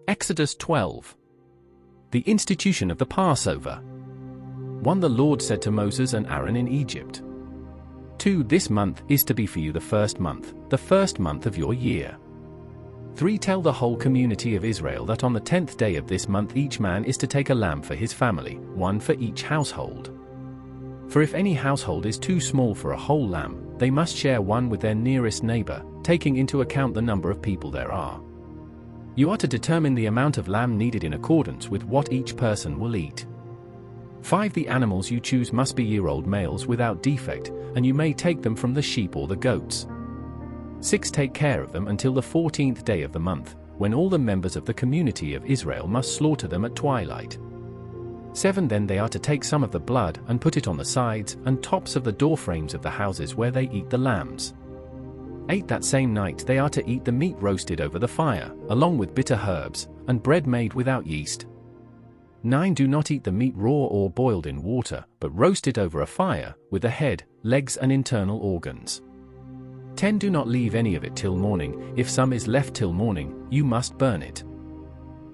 Exodus 12. The institution of the Passover. 1. The Lord said to Moses and Aaron in Egypt. 2. This month is to be for you the first month of your year. 3. Tell the whole community of Israel that on the 10th day of this month each man is to take a lamb for his family, one for each household. For if any household is too small for a whole lamb, they must share one with their nearest neighbor, taking into account the number of people there are. You are to determine the amount of lamb needed in accordance with what each person will eat. 5. The animals you choose must be year-old males without defect, and you may take them from the sheep or the goats. 6. Take care of them until the 14th day of the month, when all the members of the community of Israel must slaughter them at twilight. 7. Then they are to take some of the blood and put it on the sides and tops of the doorframes of the houses where they eat the lambs. 8. That same night they are to eat the meat roasted over the fire, along with bitter herbs, and bread made without yeast. 9. Do not eat the meat raw or boiled in water, but roast it over a fire, with the head, legs and internal organs. 10. Do not leave any of it till morning. If some is left till morning, you must burn it.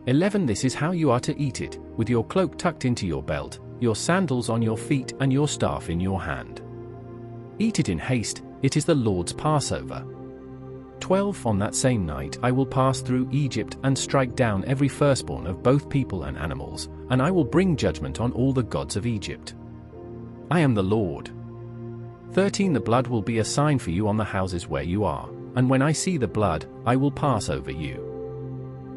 11. This is how you are to eat it, with your cloak tucked into your belt, your sandals on your feet and your staff in your hand. Eat it in haste, it is the Lord's Passover. 12. On that same night I will pass through Egypt and strike down every firstborn of both people and animals, and I will bring judgment on all the gods of Egypt. I am the Lord. 13. The blood will be a sign for you on the houses where you are, and when I see the blood, I will pass over you.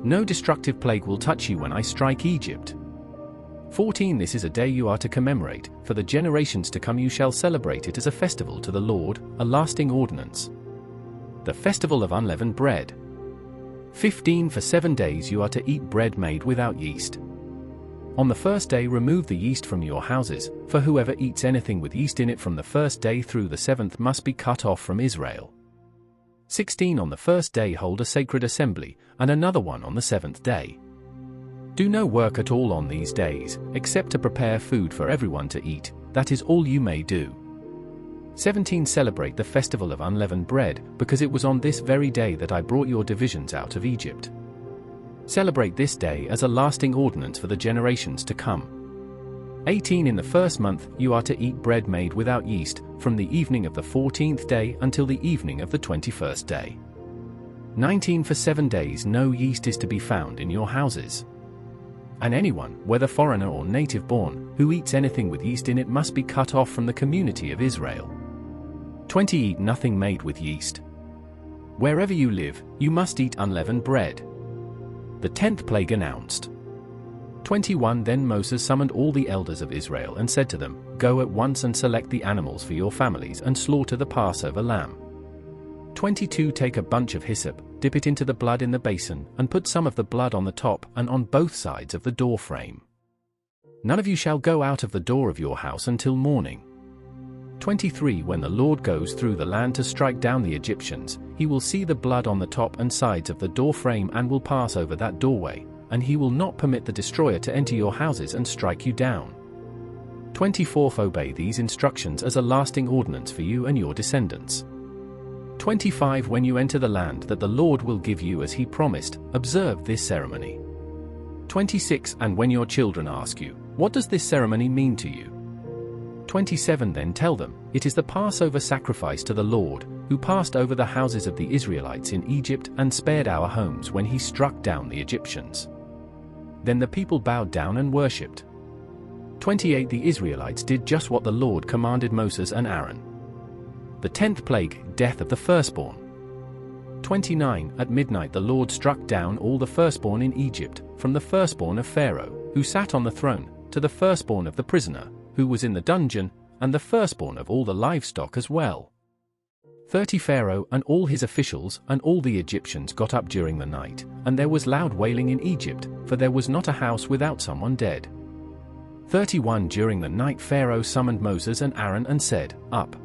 No destructive plague will touch you when I strike Egypt. 14. This is a day you are to commemorate, for the generations to come you shall celebrate it as a festival to the Lord, a lasting ordinance. The festival of unleavened bread. 15. For 7 days you are to eat bread made without yeast. On the first day remove the yeast from your houses, for whoever eats anything with yeast in it from the first day through the 7th must be cut off from Israel. 16. On the first day hold a sacred assembly, and another one on the 7th day. Do no work at all on these days, except to prepare food for everyone to eat, that is all you may do. 17. Celebrate the festival of unleavened bread, because it was on this very day that I brought your divisions out of Egypt. Celebrate this day as a lasting ordinance for the generations to come. 18. In the first month you are to eat bread made without yeast, from the evening of the 14th day until the evening of the 21st day. 19. For 7 days no yeast is to be found in your houses. And anyone, whether foreigner or native born, who eats anything with yeast in it must be cut off from the community of Israel. 20. Eat nothing made with yeast. Wherever you live, you must eat unleavened bread. The 10th plague announced. 21. Then Moses summoned all the elders of Israel and said to them, Go at once and select the animals for your families and slaughter the Passover lamb. 22. Take a bunch of hyssop, dip it into the blood in the basin, and put some of the blood on the top and on both sides of the door frame. None of you shall go out of the door of your house until morning. 23. When the Lord goes through the land to strike down the Egyptians, he will see the blood on the top and sides of the door frame and will pass over that doorway, and he will not permit the destroyer to enter your houses and strike you down. 24. Obey these instructions as a lasting ordinance for you and your descendants. 25. When you enter the land that the Lord will give you as he promised, observe this ceremony. 26. And when your children ask you, What does this ceremony mean to you? 27. Then tell them, It is the Passover sacrifice to the Lord, who passed over the houses of the Israelites in Egypt and spared our homes when he struck down the Egyptians. Then the people bowed down and worshipped. 28. The Israelites did just what the Lord commanded Moses and Aaron. The 10th plague, death of the firstborn. 29. At midnight the Lord struck down all the firstborn in Egypt, from the firstborn of Pharaoh, who sat on the throne, to the firstborn of the prisoner, who was in the dungeon, and the firstborn of all the livestock as well. 30. Pharaoh and all his officials and all the Egyptians got up during the night, and there was loud wailing in Egypt, for there was not a house without someone dead. 31. During the night Pharaoh summoned Moses and Aaron and said, Up.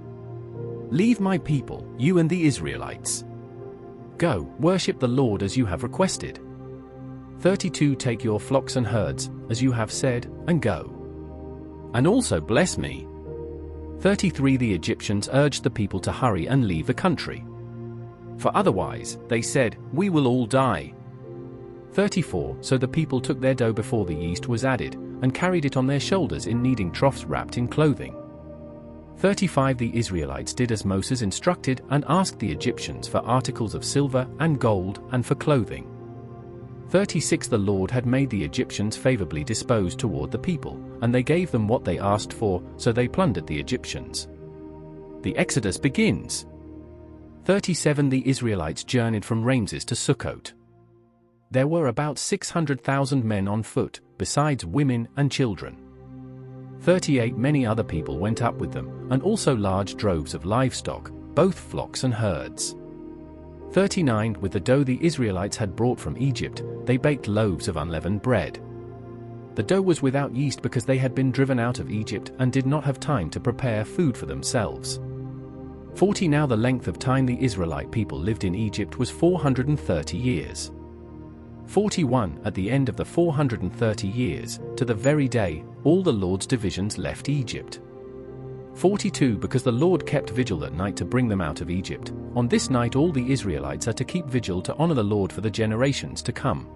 Leave my people, you and the Israelites. Go, worship the Lord as you have requested. 32. Take your flocks and herds, as you have said, and go. And also bless me. 33. The Egyptians urged the people to hurry and leave the country. For otherwise, they said, we will all die. 34 So the people took their dough before the yeast was added, and carried it on their shoulders in kneading troughs wrapped in clothing. 35 The Israelites did as Moses instructed and asked the Egyptians for articles of silver and gold and for clothing. 36 The Lord had made the Egyptians favorably disposed toward the people, and they gave them what they asked for, so they plundered the Egyptians. The Exodus begins. 37 The Israelites journeyed from Ramses to Sukkot. There were about 600,000 men on foot, besides women and children. 38 Many other people went up with them, and also large droves of livestock, both flocks and herds. 39 With the dough the Israelites had brought from Egypt, they baked loaves of unleavened bread. The dough was without yeast because they had been driven out of Egypt and did not have time to prepare food for themselves. 40 Now the length of time the Israelite people lived in Egypt was 430 years. 41 At the end of the 430 years, to the very day, all the Lord's divisions left Egypt. 42 Because the Lord kept vigil that night to bring them out of Egypt, on this night all the Israelites are to keep vigil to honor the Lord for the generations to come.